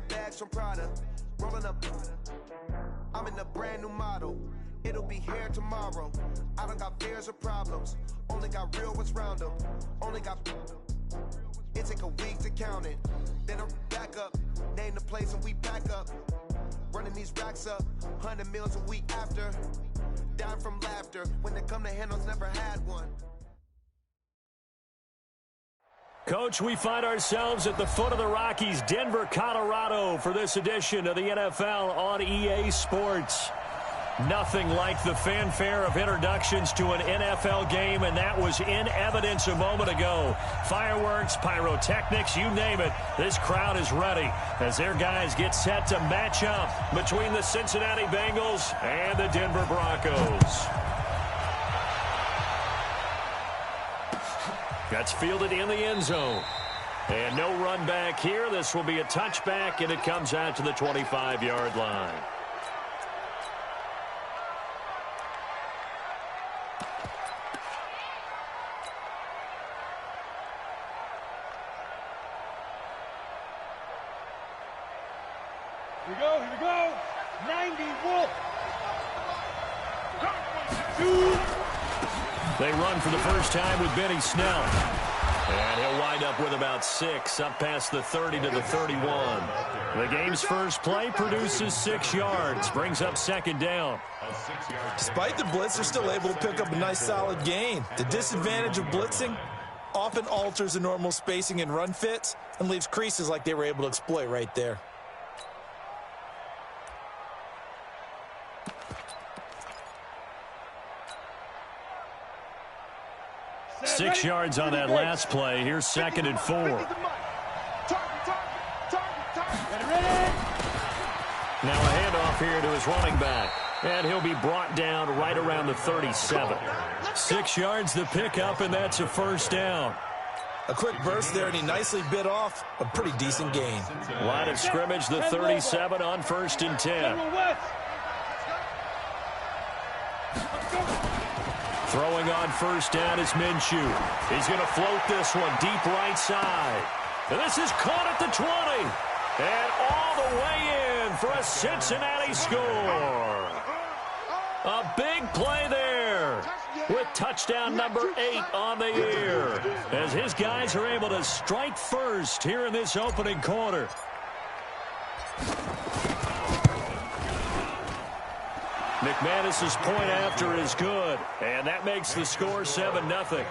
got bags from Prada. Rolling up. I'm in a brand new model. It'll be here tomorrow. I don't got fears or problems. Only got real ones round them. Only got. It take a week to count it. Then I'm back up. Name the place and we back up. Running these racks up. 100 meals a week after. Down from laughter. When they come to handles, never had one. Coach, we find ourselves at the foot of the Rockies, Denver, Colorado, for this edition of the NFL on EA Sports. Nothing like the fanfare of introductions to an NFL game, and that was in evidence a moment ago. Fireworks, pyrotechnics, you name it. This crowd is ready as their guys get set to match up between the Cincinnati Bengals and the Denver Broncos. That's fielded in the end zone. And no run back here. This will be a touchback, and it comes out to the 25-yard line. Here we go. 90, Wolf. They run for the first time with Benny Snell. And he'll wind up with about 6, up past the 30 to the 31. The game's first play produces 6 yards, brings up second down. Despite the blitz, they're still able to pick up a nice solid gain. The disadvantage of blitzing often alters the normal spacing and run fits and leaves creases like they were able to exploit right there. Six yards on that last play. Here's second and 4. Now a handoff here to his running back. And he'll be brought down right around the 37. 6 yards the pickup, and that's a first down. A quick burst there, and he nicely bit off a pretty decent gain. Line of scrimmage, the 37 on 1st and 10. Throwing on first down is Minshew. He's going to float this one deep right side. And this is caught at the 20. And all the way in for a Cincinnati score. A big play there with touchdown number 8 on the year as his guys are able to strike first here in this opening quarter. McManus's point after is good, and that makes the score 7-0.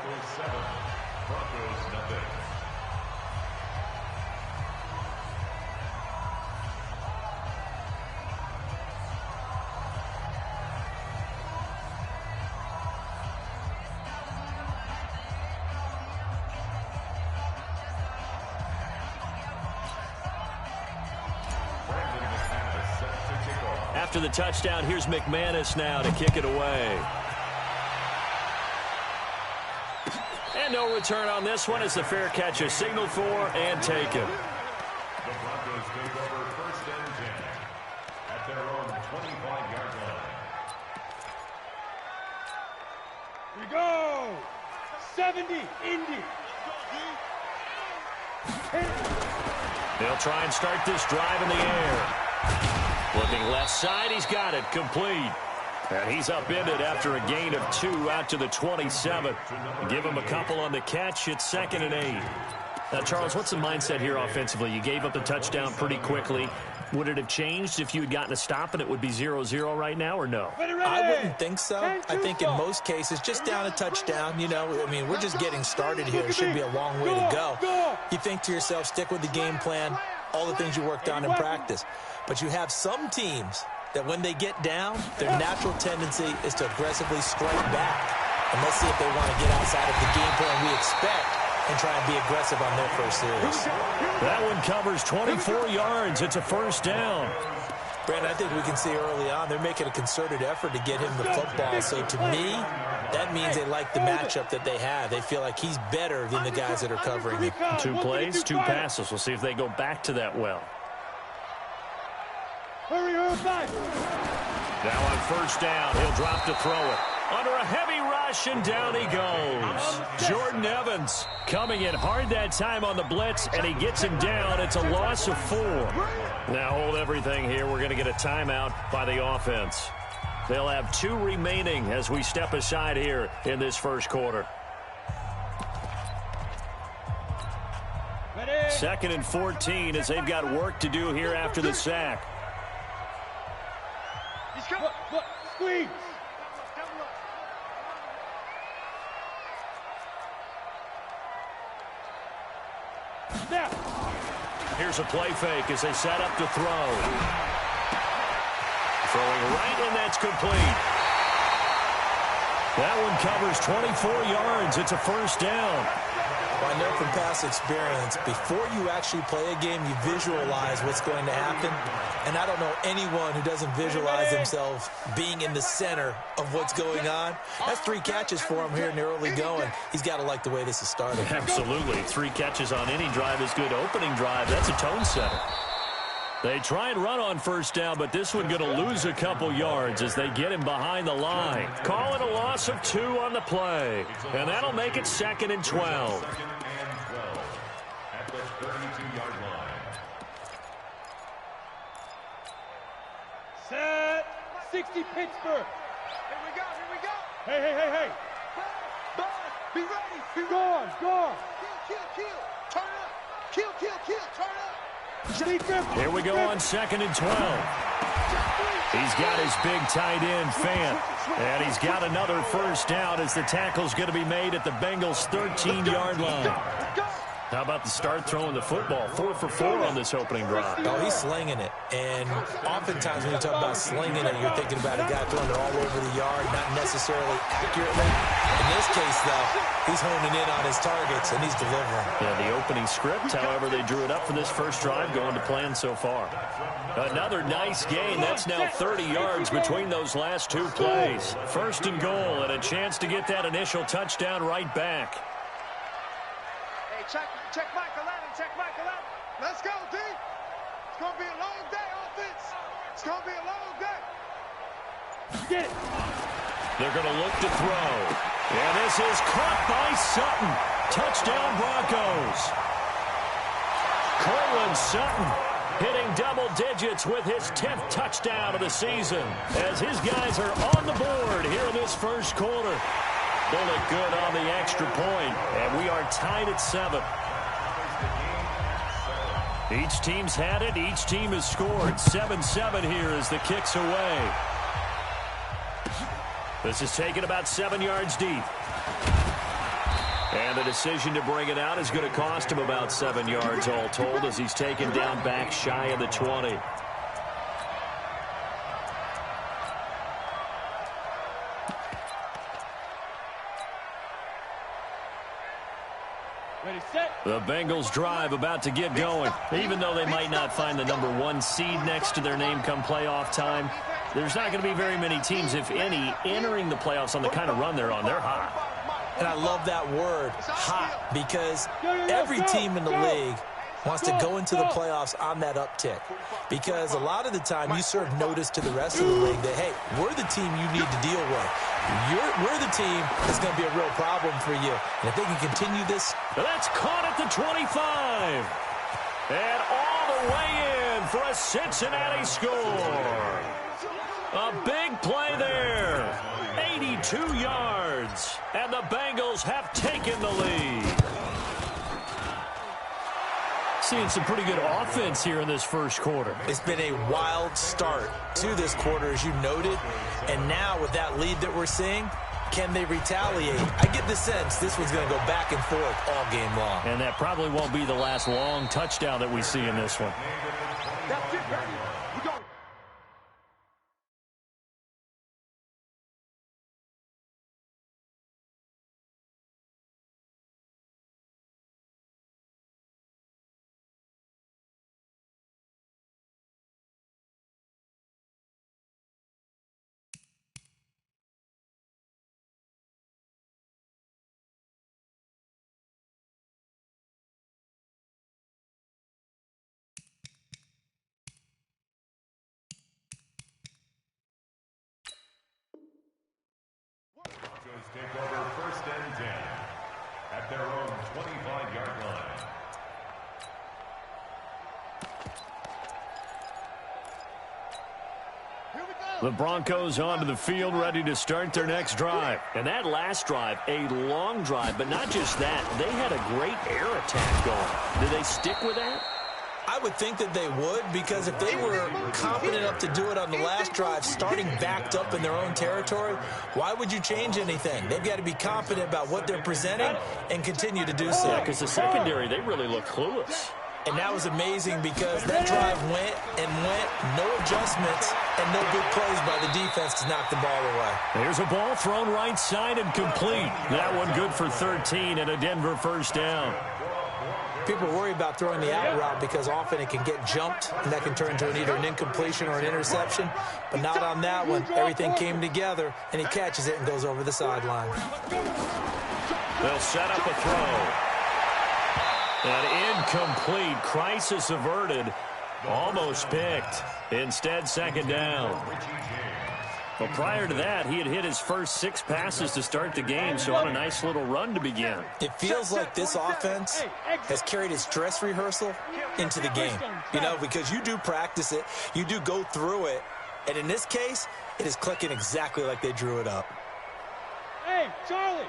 After the touchdown, here's McManus now to kick it away. And no return on this one as the fair catch is signaled for and taken. The Broncos take over 1st and 10 at their own 25-yard line. Here we go. 70, Indy. They'll try and start this drive in the air. Looking left side, he's got it, complete. And he's upended after a gain of 2 out to the 27. Give him a couple on the catch, it's 2nd and 8. Now, Charles, what's the mindset here offensively? You gave up the touchdown pretty quickly. Would it have changed if you had gotten a stop and it would be 0-0 right now, or no? I wouldn't think so. I think in most cases, just down a touchdown, you know, I mean, we're just getting started here. It should be a long way to go. You think to yourself, stick with the game plan, all the things you worked on in practice. But you have some teams that when they get down, their natural tendency is to aggressively strike back. And let's see if they want to get outside of the game plan we expect and try and be aggressive on their first series. That one covers 24 yards. It's a first down. Brandon, I think we can see early on they're making a concerted effort to get him the football. So to me, that means they like the matchup that they have. They feel like he's better than the guys that are covering him. 2 plays, 2 passes. We'll see if they go back to that well. Hurry, hurry, back. Now on first down, he'll drop to throw it. Under a heavy rush. rush, and down he goes. Jordan Evans coming in hard that time on the blitz, and he gets him down. It's a loss of 4. Now hold everything here. We're going to get a timeout by the offense. They'll have 2 remaining as we step aside here in this first quarter. 2nd and 14 as they've got work to do here after the sack. Squeeze. Snap. Here's a play fake as they set up to throw. Throwing right, and that's complete. That one covers 24 yards. It's a first down. Well, I know from past experience, before you actually play a game, you visualize what's going to happen. And I don't know anyone who doesn't visualize themselves being in the center of what's going on. That's 3 catches for him here in the early going. He's got to like the way this is starting. Absolutely. 3 catches on any drive is good. Opening drive, that's a tone setter. They try and run on first down, but this one going to lose a couple yards as they get him behind the line. Call it a loss of 2 on the play. And that'll make it 2nd and 12. At the 32-yard line. Set. 60 Pittsburgh. Here we go, here we go. Hey. Bud, be ready. Go on. Kill. Turn up. Kill, turn up. Here we go on 2nd and 12. He's got his big tight end, Fant. And he's got another first down as the tackle's going to be made at the Bengals' 13-yard line. How about the start throwing the football? 4 for 4 on this opening drive. Oh, he's slinging it. And oftentimes when you talk about slinging it, you're thinking about a guy throwing it all over the yard, not necessarily accurately. In this case, though, he's honing in on his targets, and he's delivering. Yeah, the opening script, however, they drew it up for this first drive, going to plan so far. Another nice gain. That's now 30 yards between those last 2 plays. 1st and goal, and a chance to get that initial touchdown right back. Check Michael Allen. Let's go, D. It's going to be a long day, offense. It's going to be a long day. Get it. They're going to look to throw. And this is caught by Sutton. Touchdown, Broncos. Cortland Sutton hitting double digits with his 10th touchdown of the season as his guys are on the board here in this first quarter. Bullet good on the extra point, and we are tied at 7. Each team's had it. Each team has scored. 7-7 here as the kick's away. This is taken about 7 yards deep. And the decision to bring it out is going to cost him about 7 yards all told as he's taken down back shy of the 20. Ready, set. The Bengals drive about to get going. Even though they might not find the number 1 seed next to their name come playoff time, there's not going to be very many teams, if any, entering the playoffs on the kind of run they're on. They're hot. And I love that word, hot, because every team in the league wants to go into the playoffs on that uptick. Because a lot of the time you serve notice to the rest of the league that, hey, we're the team you need to deal with. We're the team that's going to be a real problem for you. And if they can continue this. That's caught at the 25. And all the way in for a Cincinnati score. A big play there. 82 yards. And the Bengals have taken the lead. Seeing some pretty good offense here in this first quarter. It's been a wild start to this quarter, as you noted. And now with that lead that we're seeing, can they retaliate? I get the sense this one's going to go back and forth all game long. And that probably won't be the last long touchdown that we see in this one. That's it, baby. Take over first and 10 at their own 25-yard line. The Broncos onto the field, ready to start their next drive. And that last drive, a long drive, but not just that. They had a great air attack going. Do they stick with that? I would think that they would, because if they were confident enough to do it on the last drive, starting backed up in their own territory, why would you change anything? They've got to be confident about what they're presenting and continue to do so. Yeah, because the secondary, they really look clueless. And that was amazing because that drive went and went, no adjustments, and no good plays by the defense to knock the ball away. There's a ball thrown right side and complete. That one good for 13 and a Denver first down. People worry about throwing the out route because often it can get jumped, and that can turn into either an incompletion or an interception. But not on that one. Everything came together, and he catches it and goes over the sideline. They'll set up a throw. An incomplete, crisis averted, almost picked. Instead, second down. Well, prior to that, he had hit his first 6 passes to start the game, so on a nice little run to begin. It feels like this offense has carried its dress rehearsal into the game, you know, because you do practice it, you do go through it, and in this case, it is clicking exactly like they drew it up. Hey, Charlie!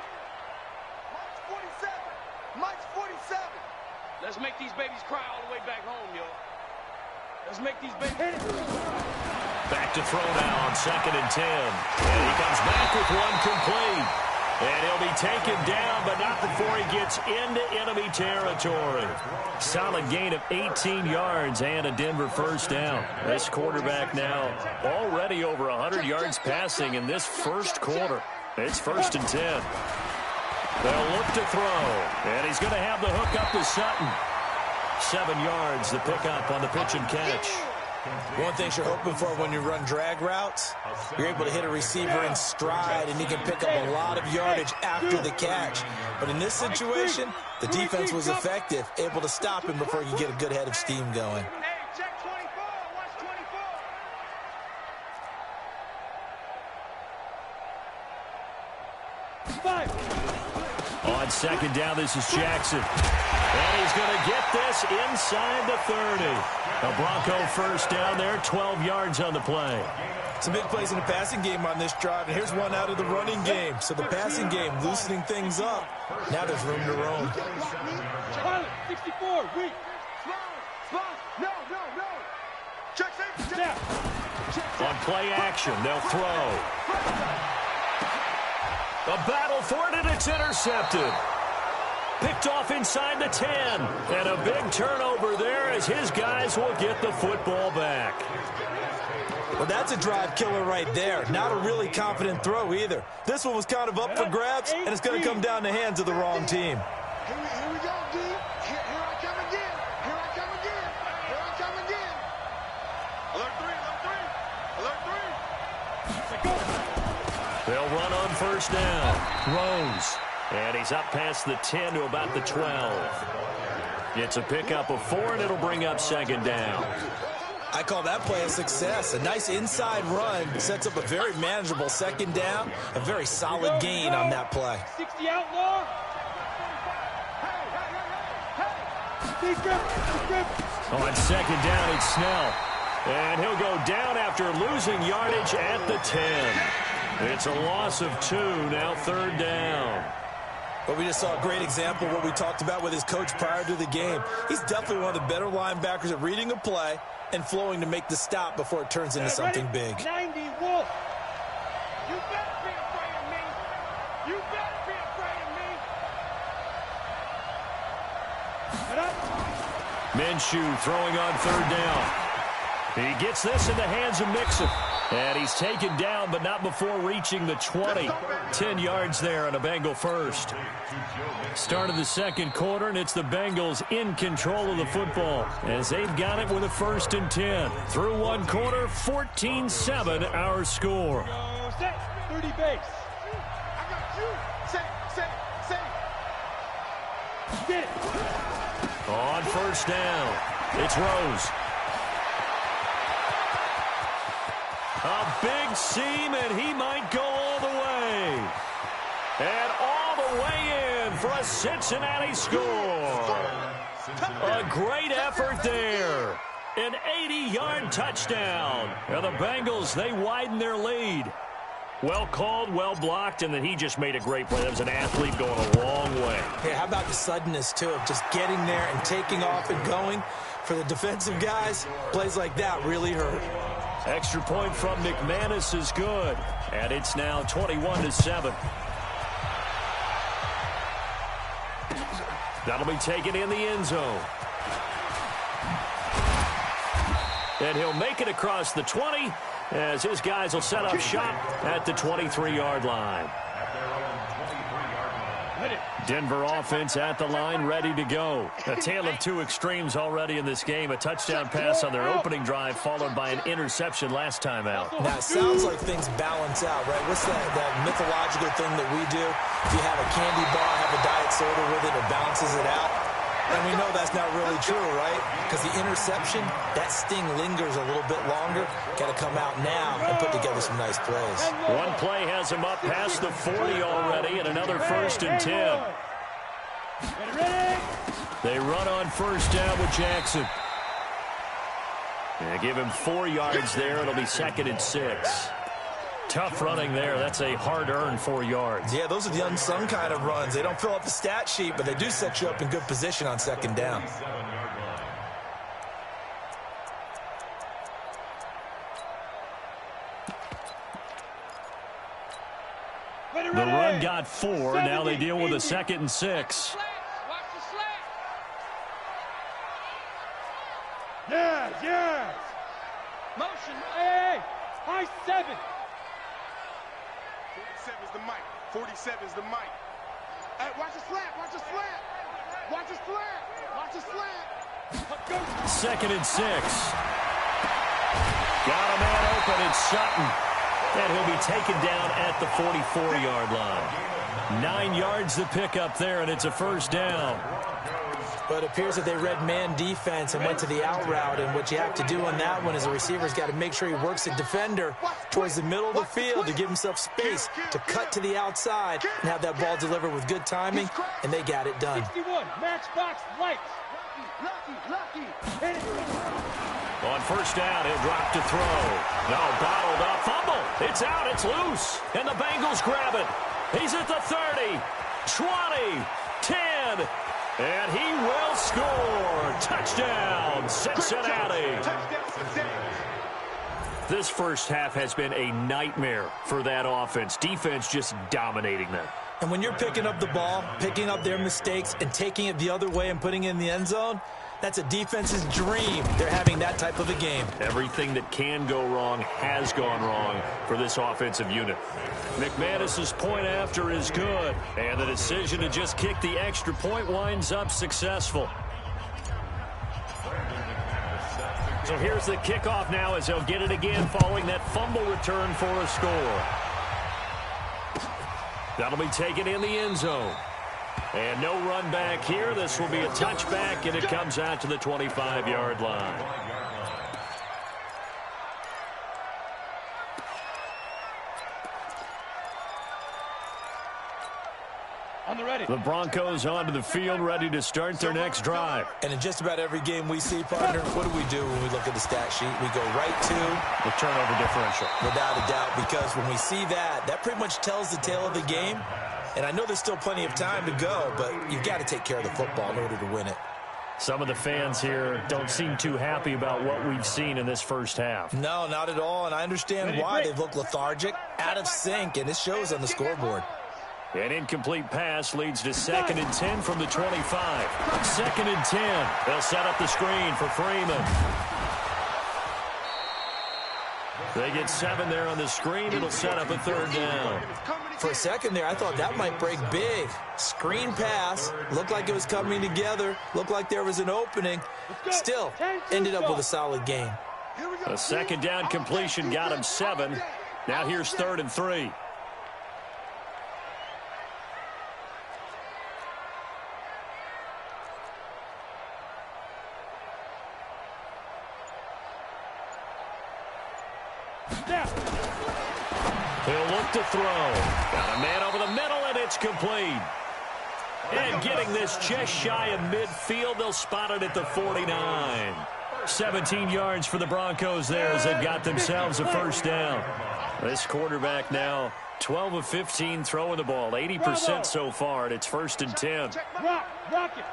Mike's 47! Let's make these babies cry all the way back home, yo. Let's make these babies... Back to throw now on 2nd and 10. And he comes back with one complete. And he'll be taken down, but not before he gets into enemy territory. Solid gain of 18 yards and a Denver first down. This quarterback now already over 100 yards passing in this first quarter. It's 1st and 10. They'll look to throw. And he's going to have the hook up to Sutton. 7 yards, the pickup on the pitch and catch. One thing you're hoping for when you run drag routes, you're able to hit a receiver in stride, and he can pick up a lot of yardage after the catch. But in this situation, the defense was effective, able to stop him before he could get a good head of steam going. Hey, check 24. Watch 24. On 2nd down, this is Jackson. And he's going to get this inside the 30. A Bronco first down there, 12 yards on the play. Some big plays in the passing game on this drive, and here's one out of the running game. So the passing game loosening things up. Now there's room to roam. Pilot, 64, weak. No. Check safety. On play action, they'll throw. A battle for it, and it's intercepted. Picked off inside the 10. And a big turnover there as his guys will get the football back. Well, that's a drive killer right there. Not a really confident throw either. This one was kind of up for grabs, and it's going to come down the hands of the wrong team. Here we go, D. Here I come again. Alert 3. They'll run on first down. Rose. And he's up past the 10 to about the 12. It's a pickup of 4, and it'll bring up 2nd down. I call that play a success. A nice inside run sets up a very manageable 2nd down. A very solid gain on that play. 60 outlaw. On 2nd down, it's Snell. And he'll go down after losing yardage at the 10. It's a loss of 2, now 3rd down. But we just saw a great example of what we talked about with his coach prior to the game. He's definitely one of the better linebackers at reading a play and flowing to make the stop before it turns into something big. 90 Wolf. You better be afraid of me. You better be afraid of me. Minshew throwing on 3rd down. He gets this in the hands of Mixon. And he's taken down, but not before reaching the 20. 10 yards there on a Bengal first. Start of the 2nd quarter, and it's the Bengals in control of the football as they've got it with a 1st and 10. Through 1 quarter, 14-7 our score. Set, 30 base. I got you. Say. Get it. On first down, it's Rose. A big seam, and he might go all the way. And all the way in for a Cincinnati score. A great effort there. An 80-yard touchdown. And the Bengals, they widen their lead. Well called, well blocked, and then he just made a great play. That was an athlete going a long way. Hey, how about the suddenness, too, of just getting there and taking off and going? For the defensive guys, plays like that really hurt. Extra point from McManus is good. And it's now 21-7. That'll be taken in the end zone. And he'll make it across the 20 as his guys will set up shop at the 23-yard line. Denver offense at the line, ready to go. A tale of two extremes already in this game. A touchdown pass on their opening drive, followed by an interception last time out. Now, it sounds like things balance out, right? What's that mythological thing that we do? If you have a candy bar, have a diet soda with it, it balances it out. And we know that's not really true, right? Because the interception, that sting lingers a little bit longer. Got to come out now and put together some nice plays. One play has him up past the 40 already, and another 1st and 10. They run on first down with Jackson. And give him 4 yards there. It'll be 2nd and 6. Tough running there. That's a hard-earned 4 yards. Yeah, those are the unsung kind of runs. They don't fill up the stat sheet, but they do set you up in good position on 2nd down. The run got 4. Now they deal with a 2nd and 6. Yeah. Motion. Hey, high 7. 47 is the mic. 47 is the mic. Hey, watch the slant. Watch the slant. Watch the slant. Watch the slant. 2nd and 6. Got a man open. It's Sutton. And he'll be taken down at the 44-yard line. 9 yards to pick up there, and it's a 1st down. But it appears that they read man defense and went to the out route. And what you have to do on that one is a receiver's got to make sure he works a defender towards the middle of the field to give himself space to cut to the outside and have that ball delivered with good timing, and they got it done. 61, matchbox lights. Lucky. On first down, he'll drop to throw. No, bottled up, fumble. It's out, it's loose. And the Bengals grab it. He's at the 30, 20, 10. And he will score. Touchdown, Cincinnati. This first half has been a nightmare for that offense. Defense just dominating them. And when you're picking up the ball, picking up their mistakes, and taking it the other way and putting it in the end zone, that's a defense's dream. They're having that type of a game. Everything that can go wrong has gone wrong for this offensive unit. McManus's point after is good, and the decision to just kick the extra point winds up successful. So here's the kickoff now as they'll get it again following that fumble return for a score. That'll be taken in the end zone. And no run back here. This will be a touchback, and it comes out to the 25-yard line. On the ready. The Broncos onto the field, ready to start their next drive. And in just about every game we see, partner, what do we do when we look at the stat sheet? We go right to the turnover differential. Without a doubt, because when we see that, that pretty much tells the tale of the game. And I know there's still plenty of time to go, but you've got to take care of the football in order to win it. Some of the fans here don't seem too happy about what we've seen in this first half. No, not at all, and I understand why. They've looked lethargic, out of sync, and it shows on the scoreboard. An incomplete pass leads to 2nd and 10 from the 25. 2nd and 10. They'll set up the screen for Freeman. They get 7 there on the screen. It'll set up a 3rd down. For a second there, I thought that might break big. Screen pass. Looked like it was coming together. Looked like there was an opening. Still, ended up with a solid game. A 2nd down completion got him 7. Now here's 3rd and 3. He'll look to throw. Got a man over the middle, and it's complete. And getting this just shy of midfield, they'll spot it at the 49. 17 yards for the Broncos there as they've got themselves a first down. This quarterback now 12 of 15 throwing the ball, 80% so far, and it's 1st and 10. Rock it.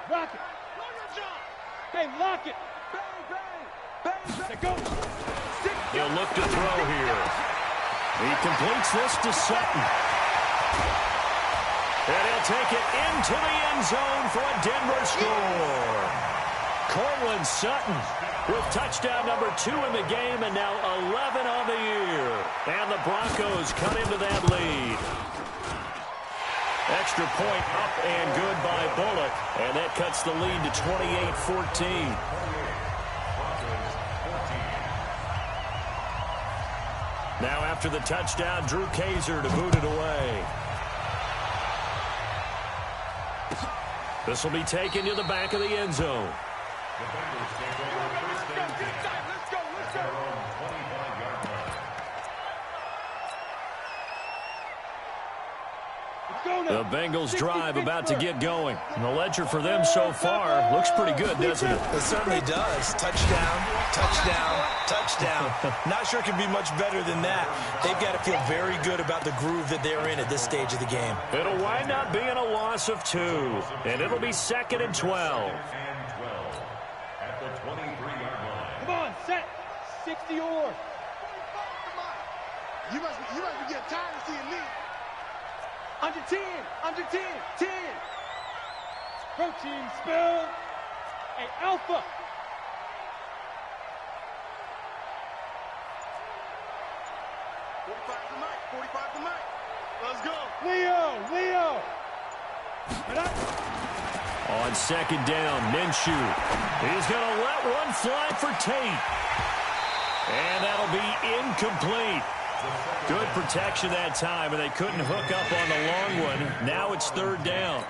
Hey, lock it. Go. He'll look to throw here. He completes this to Sutton. And he'll take it into the end zone for a Denver score. Cortland Sutton with touchdown number 2 in the game and now 11 on the year. And the Broncos cut into that lead. Extra point up and good by Bullock. And that cuts the lead to 28-14. Now after the touchdown, Drew Kaiser to boot it away. This will be taken to the back of the end zone. The Bengals take over first and 10. Let's go. Their own 25-yard line. The Bengals drive about to get going. And the ledger for them so far looks pretty good, doesn't it? It certainly does. Touchdown, touchdown, touchdown. Not sure it can be much better than that. They've got to feel very good about the groove that they're in at this stage of the game. It'll wind up being a loss of 2. And it'll be 2nd and 12. At the 23-yard line. Come on, set. 60 or. You must be getting tired of seeing me. Under 10. 10. Protein spill. Hey, Alpha. $45 tonight. Let's go. Leo. On 2nd down, Minshew. He's going to let one fly for Tate. And that'll be incomplete. Good protection that time, and they couldn't hook up on the long one. Now it's 3rd down.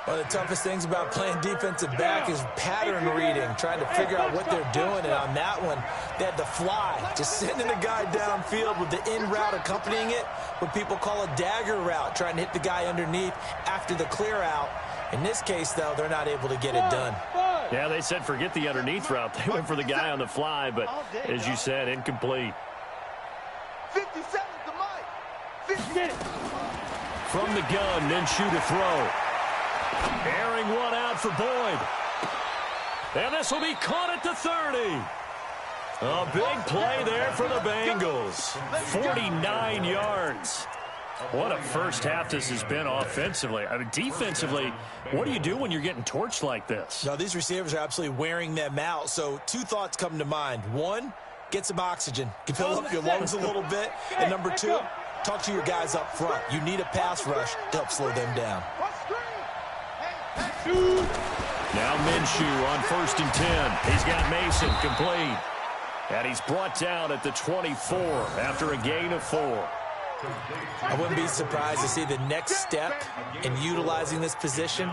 One of the toughest things about playing defensive back is pattern reading, trying to figure out what they're doing. And on that one, they had to fly, just sending the guy downfield with the in route accompanying it, what people call a dagger route, trying to hit the guy underneath after the clear out. In this case, though, they're not able to get it done. Yeah, they said forget the underneath route. They went for the guy on the fly, but as you said, incomplete. 50 seconds to Mike. 50 minutes. From the gun, Minshew to throw. Airing one out for Boyd. And this will be caught at the 30. A big play there for the Bengals. 49 yards. What a first half this has been offensively. I mean, defensively, what do you do when you're getting torched like this? No, these receivers are absolutely wearing them out. So 2 thoughts come to mind. 1, get some oxygen. You can fill up your lungs a little bit. And number 2, talk to your guys up front. You need a pass rush to help slow them down. Now Minshew on 1st and 10. He's got Mason complete. And he's brought down at the 24 after a gain of 4. I wouldn't be surprised to see the next step in utilizing this position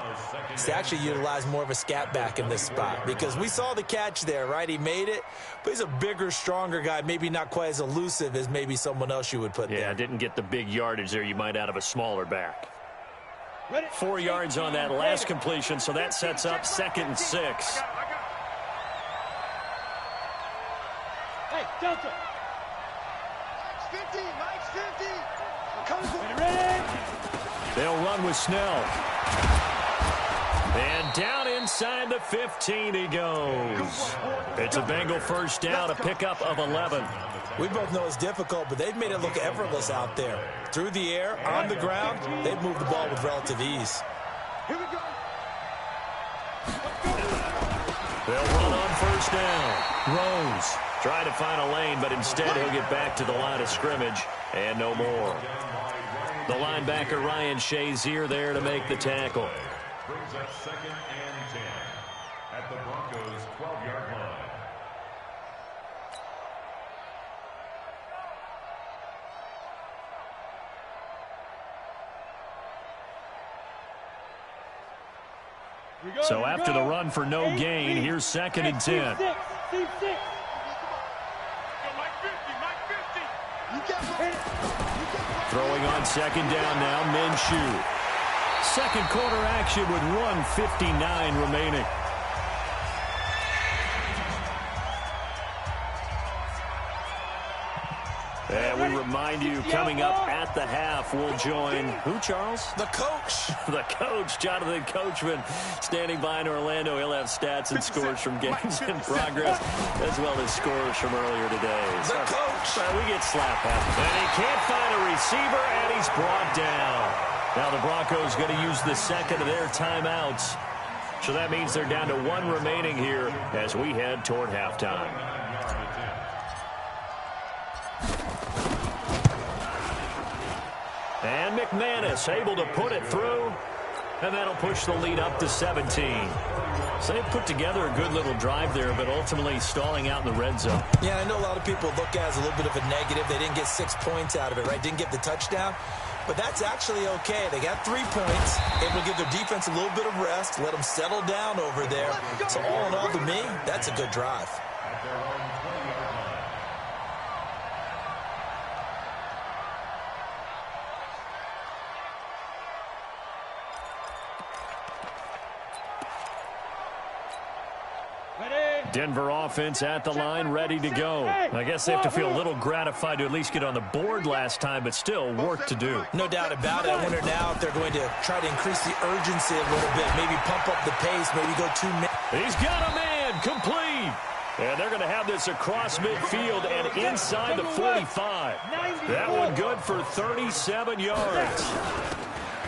is to actually utilize more of a scat back in this spot, because we saw the catch there, right? He made it, but he's a bigger, stronger guy, maybe not quite as elusive as maybe someone else you would put there. Yeah, didn't get the big yardage there you might out of a smaller back. 4 yards on that last completion, so that sets up 2nd and 6. Hey, Delta. Mike's 50. Ready? They'll run with Snell. And down inside the 15 he goes. It's a Bengal first down, a pickup of 11. We both know it's difficult, but they've made it look effortless out there. Through the air, on the ground, they've moved the ball with relative ease. Here we go. They'll run on first down. Rose trying to find a lane, but instead he'll get back to the line of scrimmage and no more. The linebacker Ryan Shazier there to make the tackle. Brings up 2nd and 10 at the Broncos' 12-yard line. So after the run for no gain, here's 2nd and 10. Mike 50. You Throwing on second down now, Minshew. Second quarter action with 1:59 remaining. And we remind you, coming up at the half, we'll join who, Charles? The coach. The coach, Jonathan Coachman, standing by in Orlando. He'll have stats and scores from games in progress, as well as scores from earlier today. The coach. We get slap happy. And he can't find a receiver, and he's brought down. Now the Broncos going to use the second of their timeouts. So that means they're down to one remaining here as we head toward halftime. And McManus able to put it through, and that'll push the lead up to 17. So they put together a good little drive there, but ultimately stalling out in the red zone. Yeah, I know a lot of people look at it as a little bit of a negative. They didn't get 6 points out of it, right? Didn't get the touchdown. But that's actually okay. They got 3 points, able to give their defense a little bit of rest, let them settle down over there. So all in all, to me, that's a good drive. Denver offense at the line, ready to go. I guess they have to feel a little gratified to at least get on the board last time, but still work to do. No doubt about it. I wonder now if they're going to try to increase the urgency a little bit, maybe pump up the pace, maybe go 2 minutes. He's got a man, complete. And they're going to have this across midfield and inside the 45. That one good for 37 yards.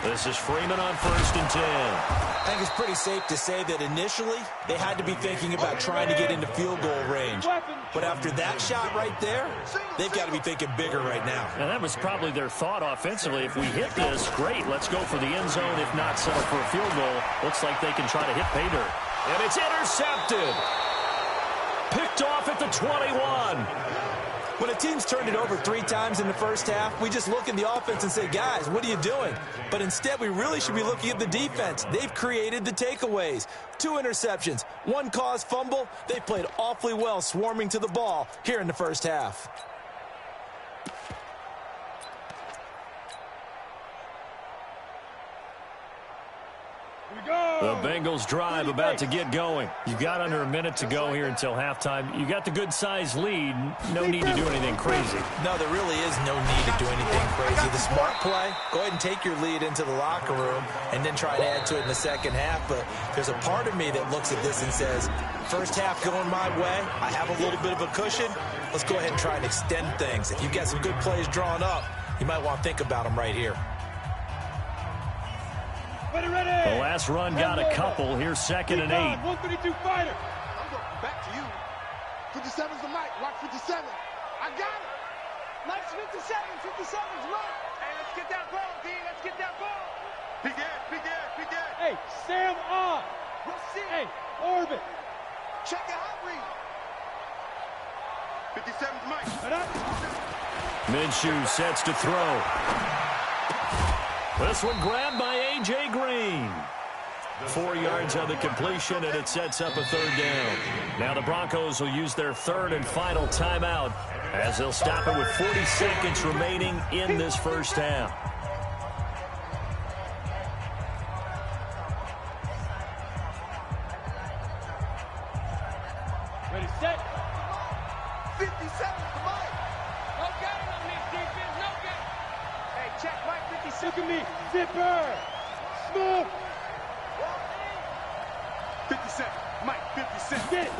This is Freeman on 1st and 10. I think it's pretty safe to say that initially they had to be thinking about trying to get into field goal range. But after that shot right there, they've got to be thinking bigger right now. And that was probably their thought offensively. If we hit this, great, let's go for the end zone. If not, settle for a field goal. Looks like they can try to hit pay dirt. And it's intercepted. Picked off at the 21. When a team's turned it over 3 times in the first half, we just look at the offense and say, guys, what are you doing? But instead, we really should be looking at the defense. They've created the takeaways. 2 interceptions, 1 caused fumble. They played awfully well swarming to the ball here in the first half. The Bengals drive about to get going. You've got under a minute to go here until halftime. You got the good-sized lead. No need to do anything crazy. No, there really is no need to do anything crazy. The smart play, go ahead and take your lead into the locker room and then try to add to it in the second half. But there's a part of me that looks at this and says, first half going my way. I have a little bit of a cushion. Let's go ahead and try and extend things. If you've got some good plays drawn up, you might want to think about them right here. The last run got a couple. Here's 2nd and 8. 132 fighter. I'm going back to you. 57's the mic. Watch 57. I got it. Mike's 57. 57's Mike. Hey, let's get that ball, D. Let's get that ball. Big Ed, Big Ed, Big Ed. Hey, Sam on. We'll see. Hey, orbit. Check it out, Reed. 57's Mike. Minshew sets to throw. This one grabbed by A.J. Green. 4 yards on the completion, and it sets up a 3rd down. Now the Broncos will use their 3rd and final timeout as they'll stop it with 40 seconds remaining in this first half. Ready, set. 57's the Mike. No game on this defense. No game. Hey, check Mike 57. Look at me. Zipper. Smoke. 57. Mike, 57. Get it.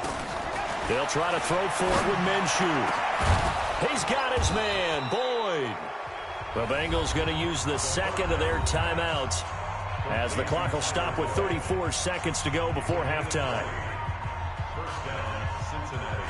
They'll try to throw for it with Minshew. He's got his man, Boyd. The Bengals going to use the 2nd of their timeouts as the clock will stop with 34 seconds to go before halftime. First down, Cincinnati.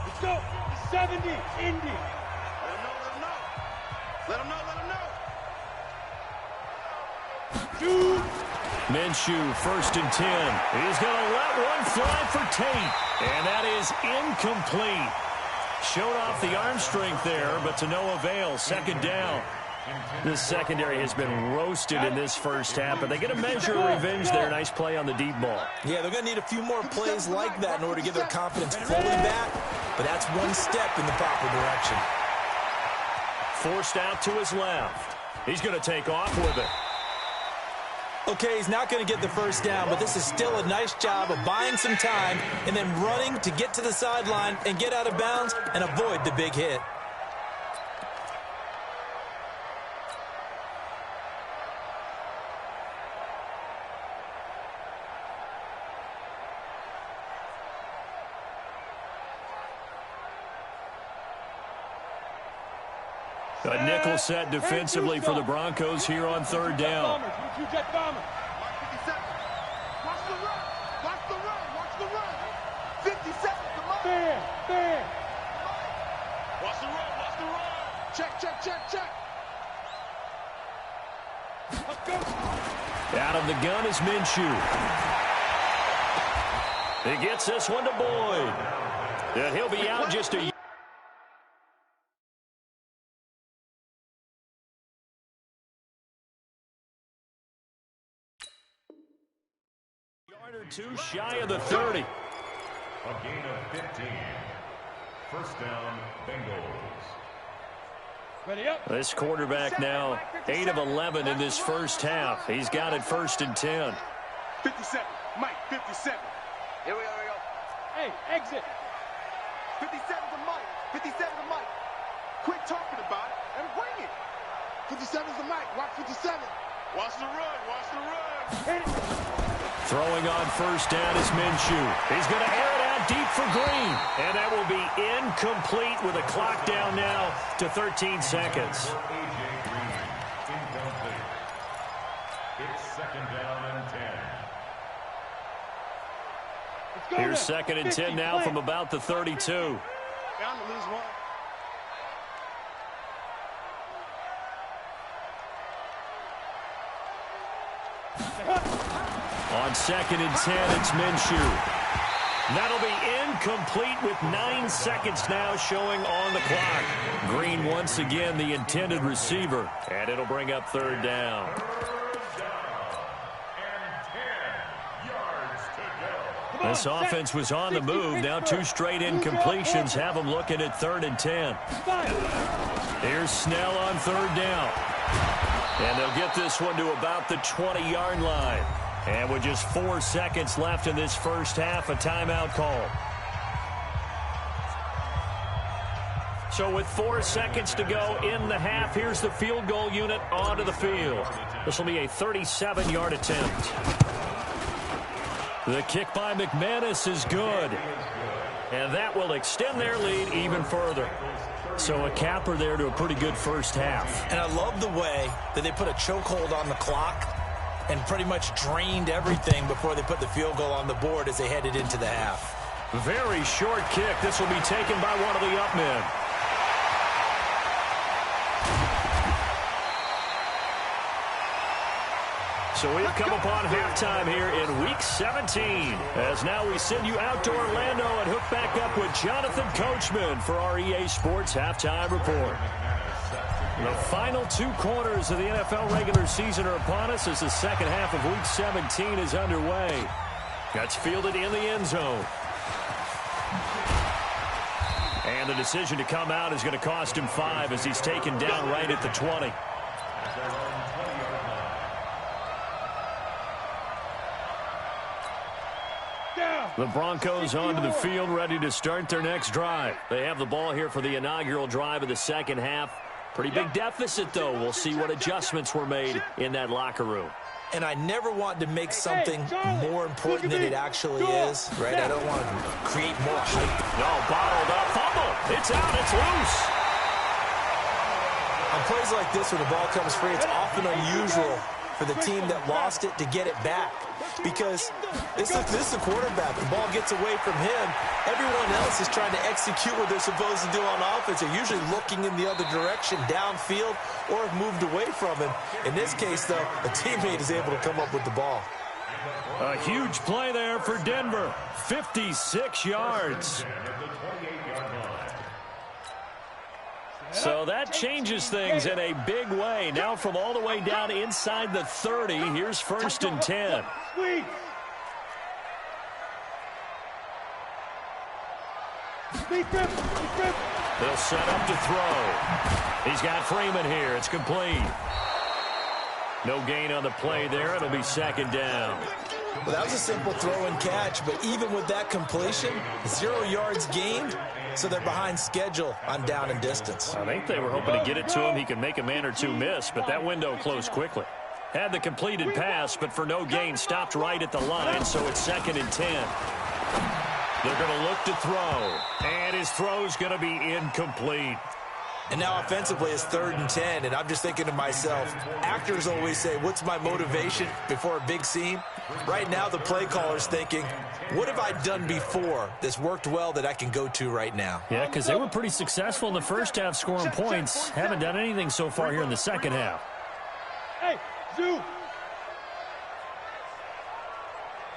Let's go. 70. Indy. Let him know, let him know. Let him know, let him know. Two. Minshew, 1st and 10. He's going to let one fly for Tate. And that is incomplete. Showed off the arm strength there, but to no avail. 2nd down. This secondary has been roasted in this first half, but they get a measure of revenge there. Nice play on the deep ball. Yeah, they're going to need a few more plays like that in order to get their confidence fully back, but that's one step in the proper direction. Forced out to his left. He's going to take off with it. Okay, he's not going to get the first down, but this is still a nice job of buying some time and then running to get to the sideline and get out of bounds and avoid the big hit. A nickel set defensively for the Broncos here on 3rd down. Watch the run. Watch the run. Watch the run. 50 seconds to Mike. Fair. Watch the run. Watch the run. Check. Let's go. Out of the gun is Minshew. He gets this one to Boyd. And he'll be out just a yard or two shy of the 30. A gain of 15. 1st down, Bengals. Ready up. This quarterback now 8 of 11 in this first half. He's got it 1st and 10. 57. Mike, 57. Here we go. Hey, exit. 57 to Mike. 57 to Mike. Quit talking about it and bring it. 57 to Mike. Watch 57. Watch the run. Watch the run. Hit it. Throwing on 1st down is Minshew. He's going to air it out deep for Green. And that will be incomplete with a clock down now to 13 seconds. A.J. Green, incomplete. It's 2nd down and 10. Let's go. Here's now. 2nd and 10 50, now from about the 32. Bound to lose one. On 2nd and 10, it's Minshew. That'll be incomplete with 9 seconds now showing on the clock. Green once again the intended receiver, and it'll bring up 3rd down. 3rd down and 10 yards to go. This offense was on the move. Now 2 straight incompletions have them looking at 3rd and 10. Here's Snell on 3rd down. And they'll get this one to about the 20-yard line. And with just 4 seconds left in this first half, a timeout call. So with 4 seconds to go in the half, here's the field goal unit onto the field. This will be a 37-yard attempt. The kick by McManus is good. And that will extend their lead even further. So a capper there to a pretty good first half. And I love the way that they put a chokehold on the clock and pretty much drained everything before they put the field goal on the board as they headed into the half. Very short kick. This will be taken by one of the up men. So we've come upon halftime here in Week 17. As now we send you out to Orlando and hook back up with Jonathan Coachman for our EA Sports Halftime Report. The final 2 quarters of the NFL regular season are upon us as the second half of Week 17 is underway. That's fielded in the end zone. And the decision to come out is going to cost him 5 as he's taken down right at the 20. The Broncos onto the field, ready to start their next drive. They have the ball here for the inaugural drive of the second half. Pretty big deficit, though. We'll see what adjustments were made in that locker room. And I never want to make something more important than it actually is, right? I don't want to create more hype. No, bottled up. Fumble. It's out. It's loose. On plays like this, when the ball comes free, it's often unusual for the team that lost it to get it back. Because this is a quarterback. The ball gets away from him. Everyone else is trying to execute what they're supposed to do on offense. They're usually looking in the other direction, downfield, or have moved away from him. In this case, though, a teammate is able to come up with the ball. A huge play there for Denver. 56 yards. So that changes things in a big way. Now from all the way down inside the 30, here's 1st and 10. They'll set up to throw. He's got Freeman here. It's complete. No gain on the play there. It'll be 2nd down. Well, that was a simple throw and catch, but even with that completion, 0 yards gained, so they're behind schedule on down and distance. I think they were hoping to get it to him. He could make a man or two miss, but that window closed quickly. Had the completed pass, but for no gain, stopped right at the line, so it's 2nd and 10. They're going to look to throw, and his throw's going to be incomplete. And now offensively it's 3rd and 10, and I'm just thinking to myself, actors always say, what's my motivation before a big scene? Right now the play caller's thinking, what have I done before that's worked well that I can go to right now? Yeah, because they were pretty successful in the first half scoring points. Haven't done anything so far here in the second half. Hey, Zoo.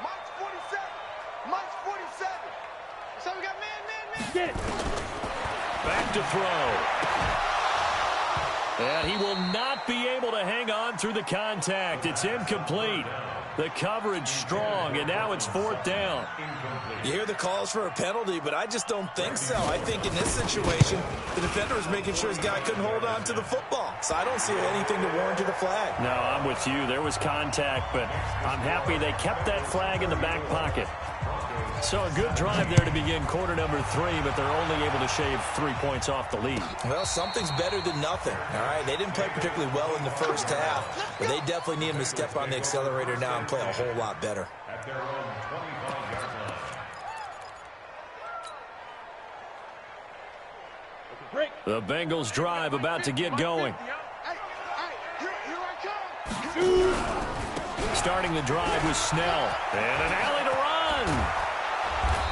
Mike's 47. Mike's 47. So we got man. Get it. Back to throw. And he will not be able to hang on through the contact. It's incomplete. The coverage strong, and now it's 4th down. You hear the calls for a penalty, but I just don't think so. I think in this situation, the defender was making sure his guy couldn't hold on to the football. So I don't see anything to warrant a flag. No, I'm with you. There was contact, but I'm happy they kept that flag in the back pocket. So a good drive there to begin quarter number 3, but they're only able to shave 3 points off the lead. Well, something's better than nothing, all right? They didn't play particularly well in the first half, but they definitely need him to step on the accelerator now and play a whole lot better. At their own 25-yard line. The Bengals drive about to get going. Starting the drive with Snell. And an alley to run.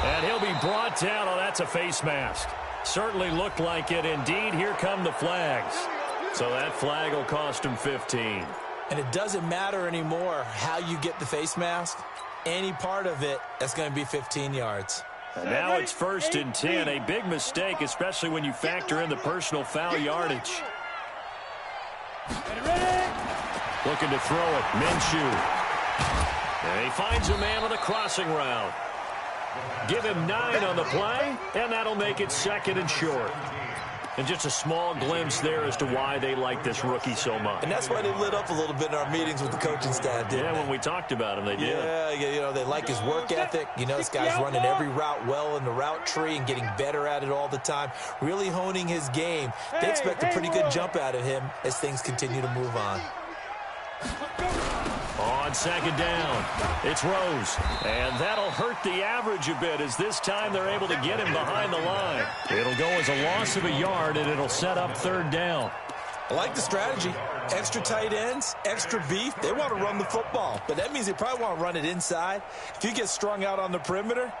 And he'll be brought down. Oh, that's a face mask. Certainly looked like it. Indeed, here come the flags. So that flag will cost him 15. And it doesn't matter anymore how you get the face mask. Any part of it, that's going to be 15 yards. And now it's 1st and 10. A big mistake, especially when you factor in the personal foul yardage. Looking to throw it. Minshew. And he finds a man on the crossing route. Give him 9 on the play, and that'll make it 2nd and short. And just a small glimpse there as to why they like this rookie so much. And that's why they lit up a little bit in our meetings with the coaching staff, didn't they? When we talked about him, they did. Yeah, you know, they like his work ethic. You know, this guy's running every route well in the route tree and getting better at it all the time, really honing his game. They expect a pretty good jump out of him as things continue to move on. On 2nd down, it's Rose. And that'll hurt the average a bit as this time they're able to get him behind the line. It'll go as a loss of a yard, and it'll set up 3rd down. I like the strategy. Extra tight ends, extra beef. They want to run the football, but that means they probably want to run it inside. If you get strung out on the perimeter,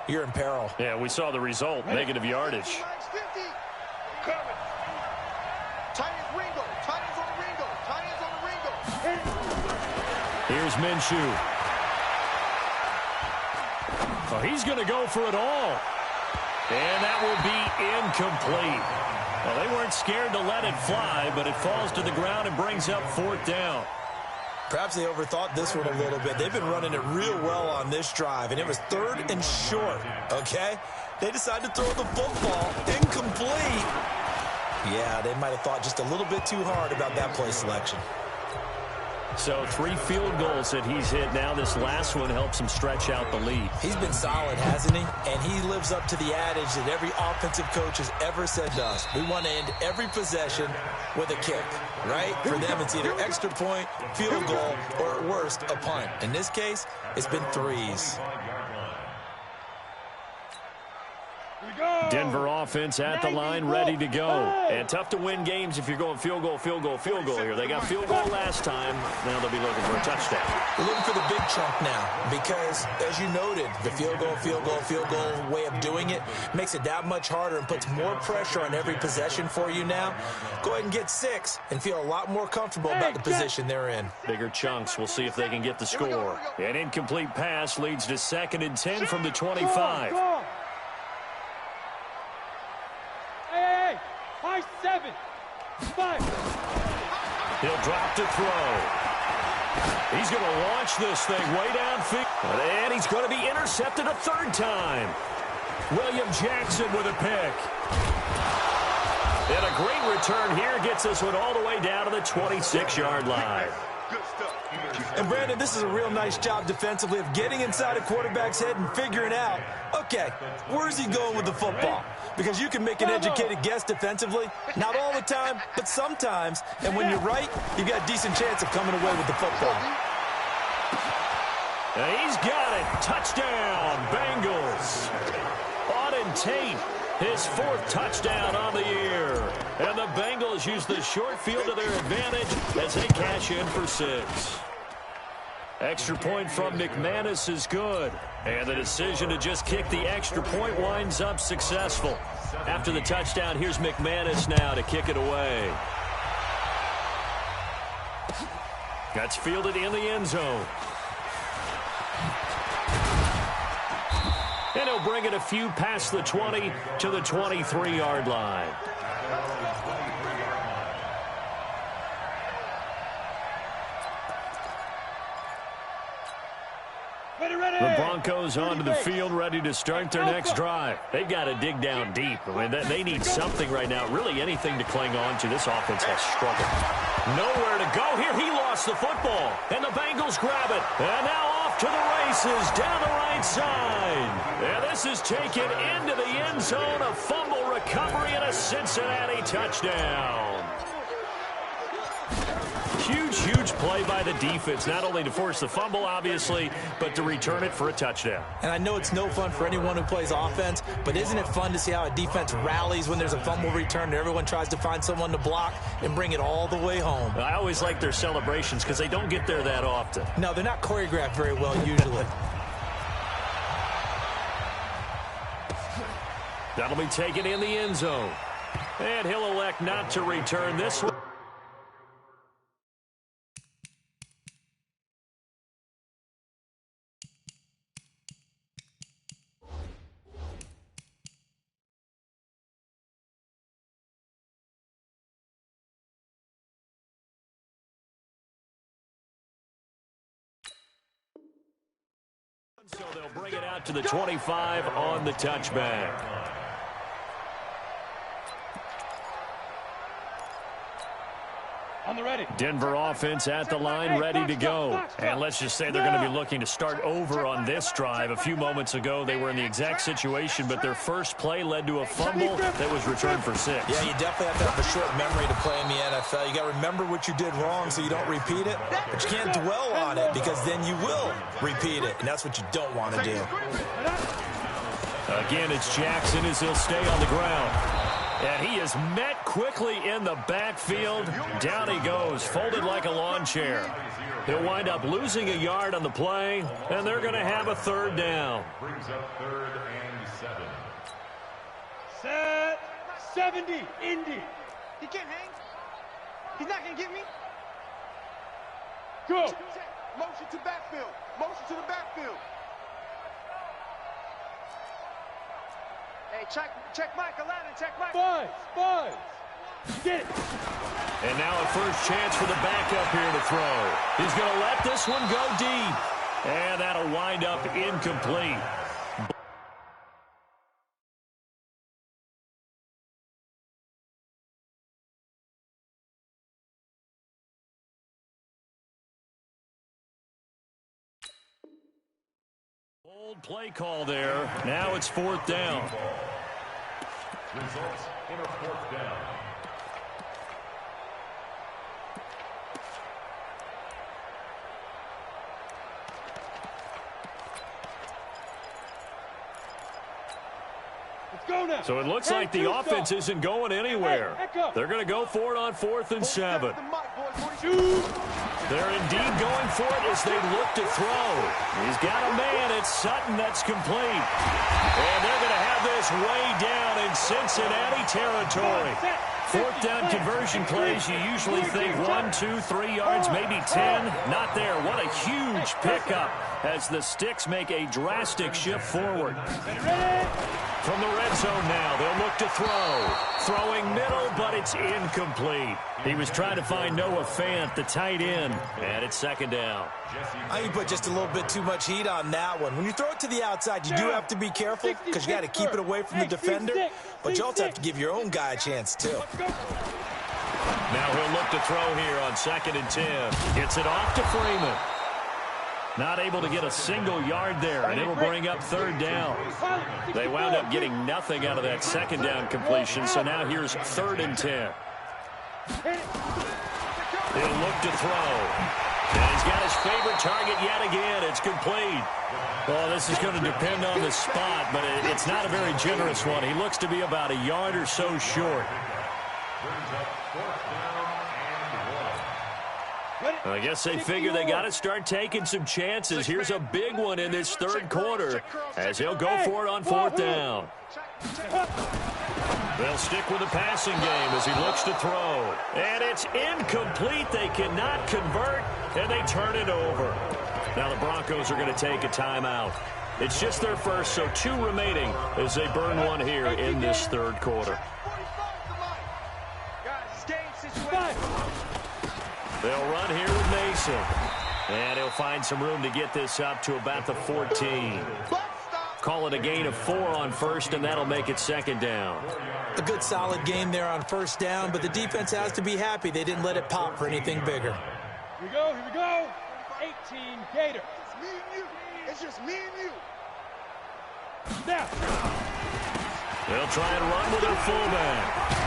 you're in peril. Yeah, we saw the result, negative yardage. Here's Minshew. Oh, he's going to go for it all. And that will be incomplete. Well, they weren't scared to let it fly, but it falls to the ground and brings up 4th down. Perhaps they overthought this one a little bit. They've been running it real well on this drive, and it was 3rd and short, okay? They decided to throw the football incomplete. Yeah, they might have thought just a little bit too hard about that play selection. So 3 field goals that he's hit now. This last one helps him stretch out the lead. He's been solid, hasn't he? And he lives up to the adage that every offensive coach has ever said to us. We want to end every possession with a kick, right? For them, it's either extra point, field goal, or at worst, a punt. In this case, it's been 3s. Denver offense at the line, ready to go. And tough to win games if you're going field goal, field goal, field goal here. They got field goal last time. Now they'll be looking for a touchdown. They're looking for the big chunk now because, as you noted, the field goal, field goal, field goal way of doing it makes it that much harder and puts more pressure on every possession for you now. Go ahead and get 6 and feel a lot more comfortable about the position they're in. Bigger chunks. We'll see if they can get the score. An incomplete pass leads to 2nd and 10 from the 25. Hey, high 7, 5. He'll drop to throw. He's going to launch this thing way downfield. And he's going to be intercepted a 3rd time. William Jackson with a pick. And a great return here gets this one all the way down to the 26-yard line. And, Brandon, this is a real nice job defensively of getting inside a quarterback's head and figuring out, okay, where's he going with the football? Because you can make an educated guess defensively, not all the time, but sometimes. And when you're right, you've got a decent chance of coming away with the football. And he's got it. Touchdown, Bengals. Auden Tate, his 4th touchdown on the year. And the Bengals use the short field to their advantage as they cash in for 6. Extra point from McManus is good. And the decision to just kick the extra point winds up successful. After the touchdown, here's McManus now to kick it away. That's fielded in the end zone. And he'll bring it a few past the 20 to the 23-yard line. The Broncos onto the field, ready to start their next drive. They've got to dig down deep. I mean, they need something right now, really anything to cling on to. This offense has struggled. Nowhere to go here. He lost the football, and the Bengals grab it. And now off to the races down the right side. And this is taken into the end zone. A fumble recovery and a Cincinnati touchdown. Huge play by the defense, not only to force the fumble, obviously, but to return it for a touchdown. And I know it's no fun for anyone who plays offense, but isn't it fun to see how a defense rallies when there's a fumble return and everyone tries to find someone to block and bring it all the way home? I always like their celebrations because they don't get there that often. No, they're not choreographed very well usually. That'll be taken in the end zone. And he'll elect not to return this one. So they'll bring it out to the 25 on the touchback. On the ready. Denver offense at the line, ready to go. And let's just say they're going to be looking to start over on this drive. A few moments ago, they were in the exact situation, but their first play led to a fumble that was returned for 6. Yeah, you definitely have to have a short memory to play in the NFL. You got to remember what you did wrong so you don't repeat it, but you can't dwell on it because then you will repeat it, and that's what you don't want to do. Again, it's Jackson as he'll stay on the ground. And he is met quickly in the backfield. Down he goes, folded like a lawn chair. He'll wind up losing a yard on the play, and they're going to have a 3rd down. Brings up 3rd and 7. Set. 70. Indy. He can't hang. He's not going to get me. Go. Motion to backfield. Motion to the backfield. Hey, check Mike. Aladdin, check Mike. Five. Get it. And now a first chance for the backup here to throw. He's going to let this one go deep. And that'll wind up incomplete. Old play call there. Now it's 4th down. Results in a 4th down. So it looks like the offense isn't going anywhere. They're going to go for it on 4th and 7. They're indeed going for it as they look to throw. He's got a man. It's Sutton that's complete. And they're going to have this way down in Cincinnati territory. 4th down conversion plays, you usually think 1, 2, 3 yards, maybe 10. Not there. What a huge pickup as the Sticks make a drastic shift forward. From the red zone now, they'll look to throw. Throwing middle, but it's incomplete. He was trying to find Noah Fant, the tight end, and it's 2nd down. I think you put just a little bit too much heat on that one. When you throw it to the outside, you do have to be careful because you got to keep it away from the defender, but you also have to give your own guy a chance, too. Now he'll look to throw here on 2nd and 10. Gets it off to Freeman. Not able to get a single yard there, and it'll bring up 3rd down. They wound up getting nothing out of that 2nd down completion, so now here's 3rd and 10. He'll look to throw. And he's got his favorite target yet again. It's complete. Well, this is going to depend on the spot, but it's not a very generous one. He looks to be about a yard or so short. I guess they figure they got to start taking some chances. Here's a big one in this 3rd quarter as he'll go for it on 4th down. They'll stick with the passing game as he looks to throw. And it's incomplete. They cannot convert, and they turn it over. Now the Broncos are going to take a timeout. It's just their first, so 2 remaining as they burn one here in this 3rd quarter. They'll run here with Mason. And he'll find some room to get this up to about the 14. Call it a gain of 4 on 1st, and that'll make it 2nd down. A good solid game there on 1st down, but the defense has to be happy they didn't let it pop for anything bigger. Here we go. 18 Gator. It's me and you. It's just me and you. Now. They'll try and run with their fullback.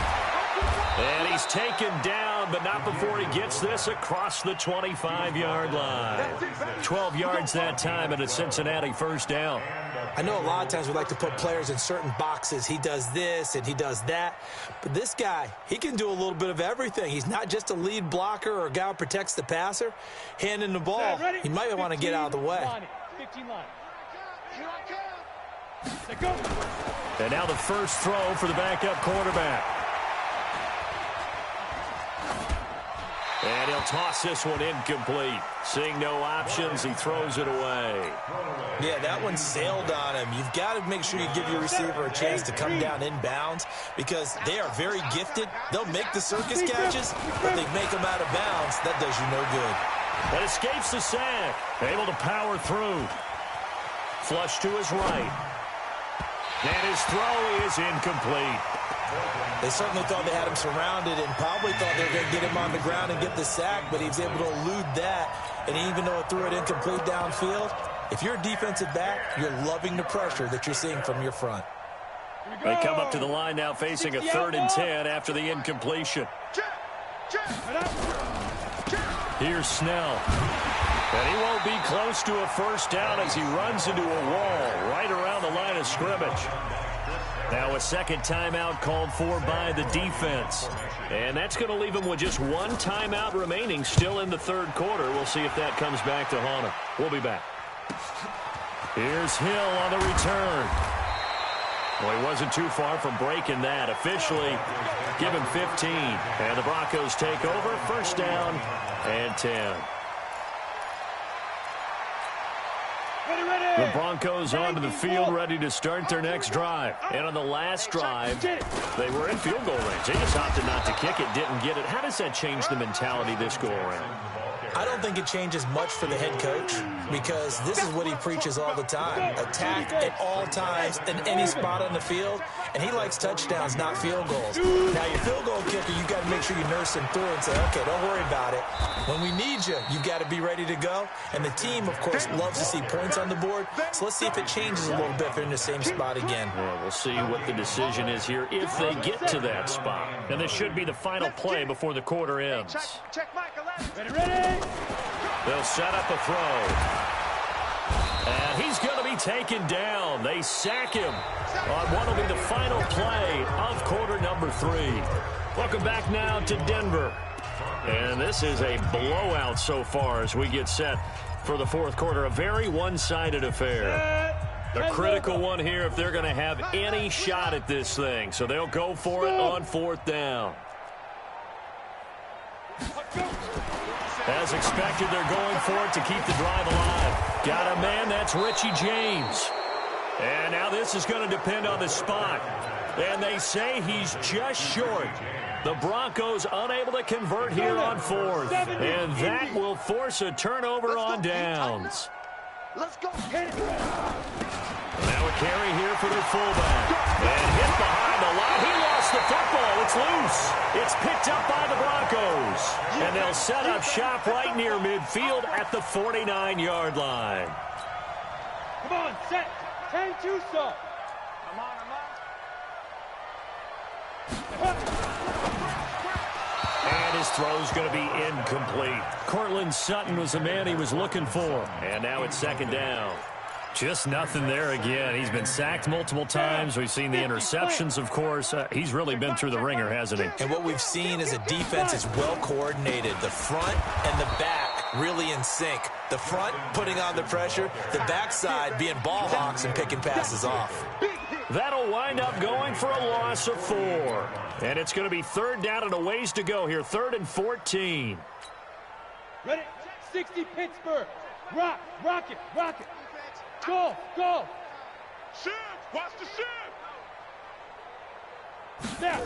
And he's taken down, but not before he gets this across the 25-yard line. 12 yards that time and a Cincinnati 1st down. I know a lot of times we like to put players in certain boxes. He does this and he does that. But this guy, he can do a little bit of everything. He's not just a lead blocker or a guy who protects the passer. Handing the ball, he might want to get out of the way. 15 line. Here I come. And now the first throw for the backup quarterback. And he'll toss this one incomplete. Seeing no options, he throws it away. Yeah, that one sailed on him. You've got to make sure you give your receiver a chance to come down inbounds because they are very gifted. They'll make the circus catches, but they make them out of bounds. That does you no good. But escapes the sack. Able to power through. Flush to his right. And his throw is incomplete. They certainly thought they had him surrounded and probably thought they were going to get him on the ground and get the sack, but he was able to elude that. And even though it threw it incomplete downfield, if you're a defensive back, you're loving the pressure that you're seeing from your front. They come up to the line now facing a 3rd and 10 after the incompletion. Here's Snell. And he won't be close to a 1st down as he runs into a wall right around the line of scrimmage. Now a 2nd timeout called for by the defense. And that's going to leave him with just 1 timeout remaining still in the 3rd quarter. We'll see if that comes back to haunt him. We'll be back. Here's Hill on the return. Well, he wasn't too far from breaking that. Officially, give him 15. And the Broncos take over. 1st down and 10. The Broncos onto the field, ready to start their next drive. And on the last drive, they were in field goal range. They just opted not to kick it, didn't get it. How does that change the mentality this go around? I don't think it changes much for the head coach because this is what he preaches all the time. Attack at all times in any spot on the field, and he likes touchdowns, not field goals. Now, your field goal kicker, you've got to make sure you nurse him through and say, okay, don't worry about it. When we need you, you've got to be ready to go. And the team, of course, loves to see points on the board. So let's see if it changes a little bit if they're in the same spot again. Well, we'll see what the decision is here if they get to that spot. And this should be the final play before the quarter ends. Check Mike 11. Ready? They'll set up a throw. And he's going to be taken down. down. They sack him on what will be the final play of quarter number 3. Welcome back now to Denver. And this is a blowout so far as we get set for the fourth quarter. A very one-sided affair. A critical one here if they're going to have any shot at this thing. So they'll go for it on fourth down. As expected, they're going for it to keep the drive alive. Got a man, that's Richie James. And now this is going to depend on the spot. And they say he's just short. The Broncos unable to convert here on fourth. And that will force a turnover on downs. Let's go. Now a carry here for their fullback. And hit behind the line. He lost the football. It's loose. It's picked up by the Broncos. And they'll set up shop right near midfield at the 49-yard line. Come on, set. 10-2 stop. I'm on. And his throw's going to be incomplete. Cortland Sutton was the man he was looking for. And now it's second down. Just nothing there again. He's been sacked multiple times. We've seen the interceptions, of course. He's really been through the ringer, hasn't he? And what we've seen is a defense is well coordinated. The front and the back really in sync. The front putting on the pressure. The backside being ball hawks and picking passes off. That'll wind up going for a loss of 4. And it's going to be third down and a ways to go here. 3rd and 14. Ready? 60 Pittsburgh. Rock it. Go. Shift. Watch the shift. Now.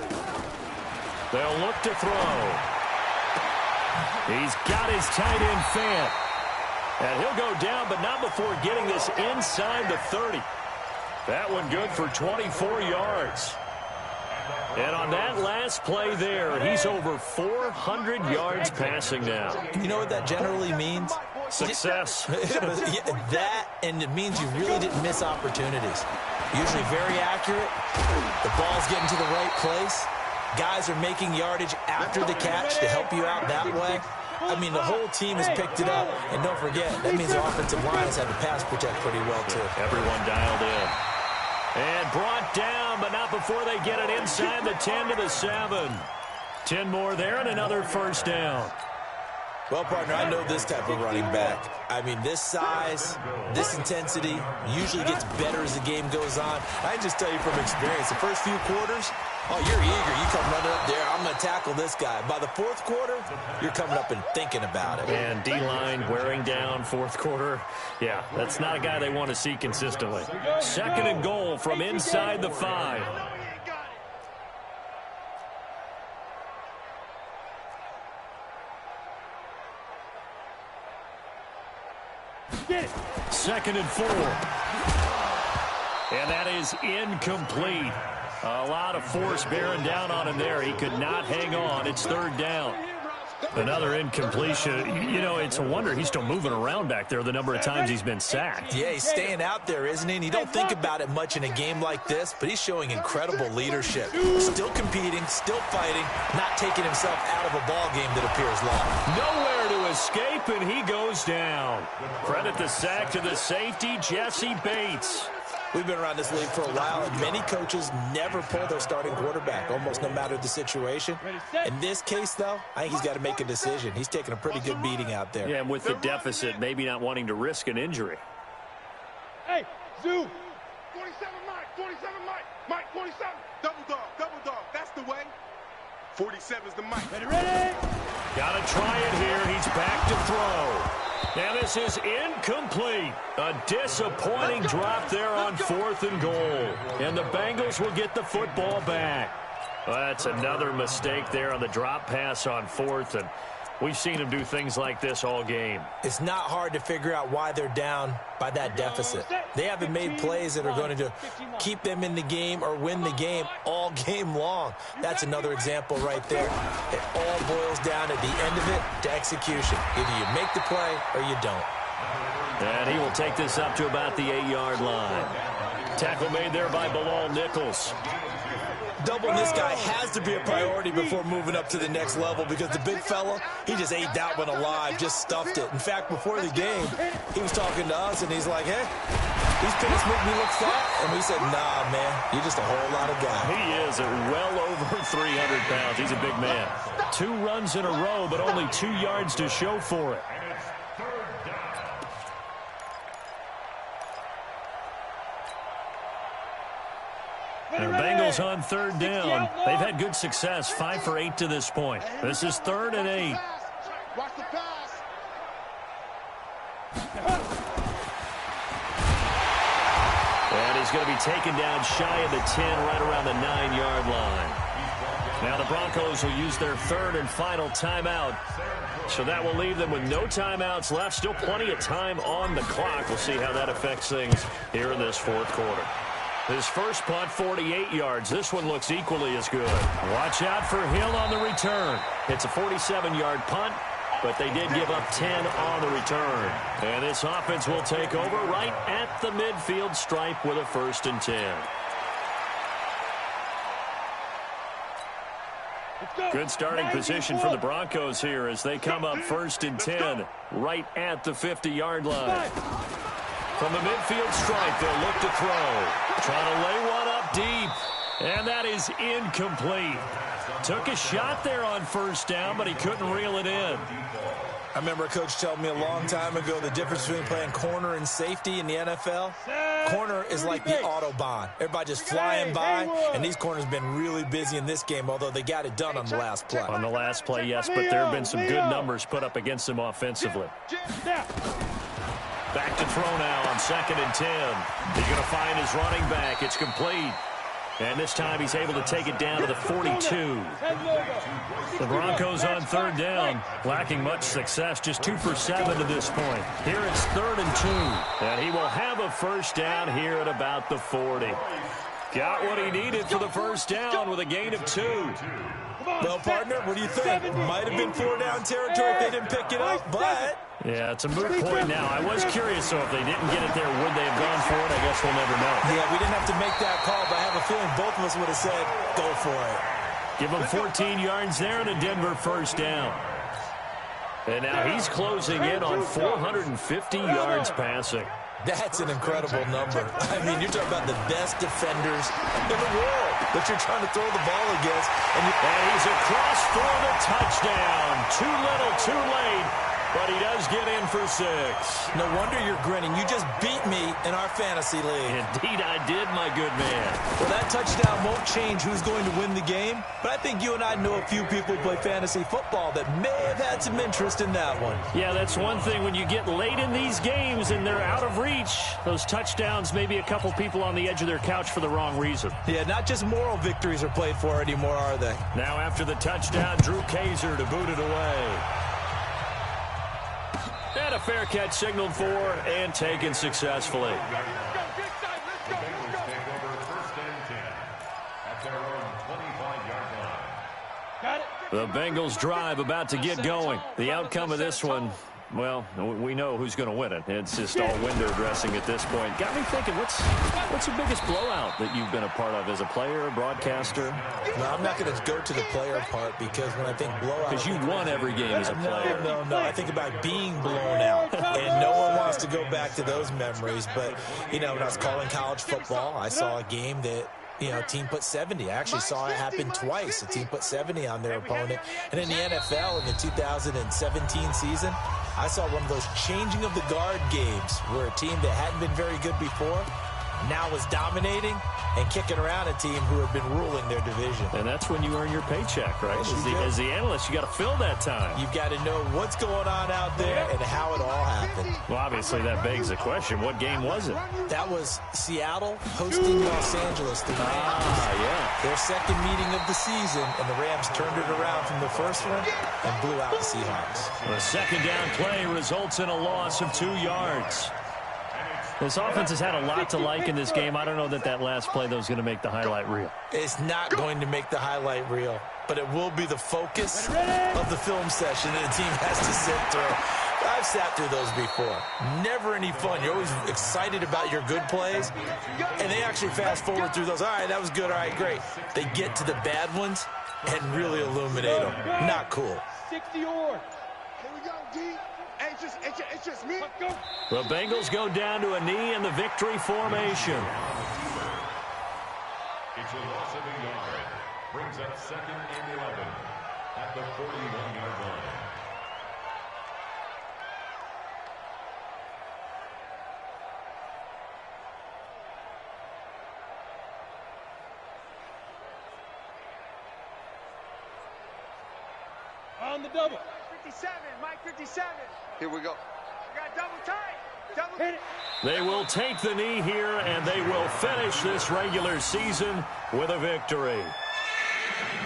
They'll look to throw. He's got his tight end Fant. And he'll go down, but not before getting this inside the 30. That one good for 24 yards. And on that last play there, he's over 400 yards passing now. You know what that generally means? Success. That, and it means you really didn't miss opportunities. Usually very accurate. The ball's getting to the right place. Guys are making yardage after the catch to help you out that way. I mean, the whole team has picked it up. And don't forget, that means the offensive line has had to pass protect pretty well, too. Everyone dialed in. And brought down, but not before they get it inside the 10 to the 7. 10 more there and another first down. Well, partner, I know this type of running back. I mean, this size, this intensity usually gets better as the game goes on. I can just tell you from experience, the first few quarters, oh, you're eager. You come running up there, I'm going to tackle this guy. By the fourth quarter, you're coming up and thinking about it. And D-line wearing down fourth quarter. Yeah, that's not a guy they want to see consistently. 2nd and goal from inside the 5. Get it. 2nd and 4. And that is incomplete. A lot of force bearing down on him there. He could not hang on. It's 3rd down. Another incompletion. You know, it's a wonder he's still moving around back there the number of times he's been sacked. Yeah, he's staying out there, isn't he? And you don't think about it much in a game like this, but he's showing incredible leadership. Still competing, still fighting, not taking himself out of a ball game that appears long. Nowhere to escape, and he goes down. Credit the sack to the safety, Jesse Bates. We've been around this league for a while, and many coaches never pull their starting quarterback, almost no matter the situation. In this case, though, I think he's got to make a decision. He's taking a pretty good beating out there. Yeah, and with the deficit, maybe not wanting to risk an injury. Hey, Zoo. 47 Mike. Mike, 47. Double dog. That's the way. 47's the Mike. Ready. Got to try it here. He's back to throw. Now this is incomplete. A disappointing drop there on 4th and goal. And the Bengals will get the football back. Well, that's another mistake there on the drop pass on 4th. And we've seen him do things like this all game. It's not hard to figure out why they're down by that deficit. They haven't made plays that are going to keep them in the game or win the game all game long. That's another example right there. It all boils down at the end of it to execution. Either you make the play or you don't. And he will take this up to about the 8-yard line. Tackle made there by Bilal Nichols. Doubling this guy has to be a priority before moving up to the next level because the big fella, he just ate that one alive, just stuffed it. In fact, before the game, he was talking to us, and he's like, hey, these pants make me look fat. And we said, nah, man, you're just a whole lot of guy. He is at well over 300 pounds. He's a big man. 2 runs in a row, but only 2 yards to show for it. The Bengals on 3rd down. They've had good success, 5 for 8 to this point. This is 3rd and 8. Watch the pass. And he's going to be taken down shy of the 10, right around the 9-yard line. Now the Broncos will use their 3rd and final timeout. So that will leave them with no timeouts left. Still plenty of time on the clock. We'll see how that affects things here in this 4th quarter. His first punt, 48 yards. This one looks equally as good. Watch out for Hill on the return. It's a 47-yard punt, but they did give up 10 on the return. And this offense will take over right at the midfield stripe with a 1st and 10. Good starting position for the Broncos here as they come up 1st and 10 right at the 50-yard line. From the midfield stripe, they'll look to throw. Trying to lay one up deep. And that is incomplete. Took a shot there on 1st down, but he couldn't reel it in. I remember a coach telling me a long time ago the difference between playing corner and safety in the NFL. Corner is like the Autobahn. Everybody just flying by, and these corners have been really busy in this game, although they got it done on the last play. On the last play, yes, but there have been some good numbers put up against them offensively. Back to throw now on 2nd and 10. He's going to find his running back. It's complete. And this time he's able to take it down to the 42. The Broncos on 3rd down, lacking much success, just 2 for 7 to this point. Here it's 3rd and 2. And he will have a 1st down here at about the 40. Got what he needed for the 1st down with a gain of 2. Well, partner, what do you think? Might have been 4-down territory if they didn't pick it up, but... Yeah, it's a moot point now. I was curious, so if they didn't get it there, would they have gone for it? I guess we'll never know. Yeah, we didn't have to make that call, but I have a feeling both of us would have said, go for it. Give him 14 yards there and a Denver 1st down. And now he's closing in on 450 yards passing. That's an incredible number. I mean, you're talking about the best defenders in the world that you're trying to throw the ball against. And he's across for the touchdown. Too little, too late. But he does get in for 6. No wonder you're grinning. You just beat me in our fantasy league. Indeed I did, my good man. Well, that touchdown won't change who's going to win the game, but I think you and I know a few people who play fantasy football that may have had some interest in that one. Yeah, that's one thing. When you get late in these games and they're out of reach, those touchdowns, maybe a couple people on the edge of their couch for the wrong reason. Yeah, not just moral victories are played for anymore, are they? Now after the touchdown, Drew Kaiser to boot it away. And a fair catch signaled for and taken successfully. The Bengals take over 1st and 10 at their own 25-yard line. The Bengals drive about to get going. The outcome of this one, well, we know who's going to win it. It's just all window dressing at this point. Got me thinking, what's the biggest blowout that you've been a part of as a player, broadcaster? No, I'm not going to go to the player part because when I think blowout... Because you won every game as a player. No. I think about being blown out. And no one wants to go back to those memories. But, you know, when I was calling college football, I saw a game that... You know, a team put 70. I actually saw it happen twice. A team put 70 on their opponent. And in the NFL, in the 2017 season, I saw one of those changing of the guard games where a team that hadn't been very good before now was dominating and kicking around a team who had been ruling their division. And that's when you earn your paycheck, right? As the analyst, you got to fill that time. You've got to know what's going on out there and how it all happened. Well, obviously, that begs the question, what game was it? That was Seattle hosting Los Angeles. The Rams. Yeah. Their second meeting of the season, and the Rams turned it around from the first one and blew out the Seahawks. The second down play results in a loss of 2 yards. This offense has had a lot to like in this game. I don't know that last play, though, is going to make the highlight reel. It's not going to make the highlight reel, but it will be the focus of the film session that a team has to sit through. I've sat through those before. Never any fun. You're always excited about your good plays, and they actually fast forward through those. All right, that was good. All right, great. They get to the bad ones and really illuminate them. Not cool. 60 or. Here we go, D. It's just me. The Bengals go down to a knee in the victory formation. It's a loss of a yard. Brings up 2nd and 11 at the 41-yard line. On the double. 57, Mike 57. Here we go. We got double tight. Double Hit it. They will take the knee here, and they will finish this regular season with a victory.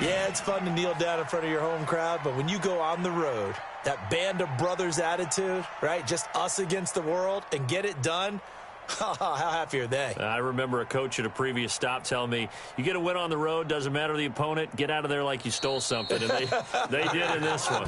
Yeah, it's fun to kneel down in front of your home crowd, but when you go on the road, that band of brothers attitude, right, just us against the world, and get it done, how happy are they? I remember a coach at a previous stop telling me, you get a win on the road, doesn't matter the opponent, get out of there like you stole something. And they did in this one.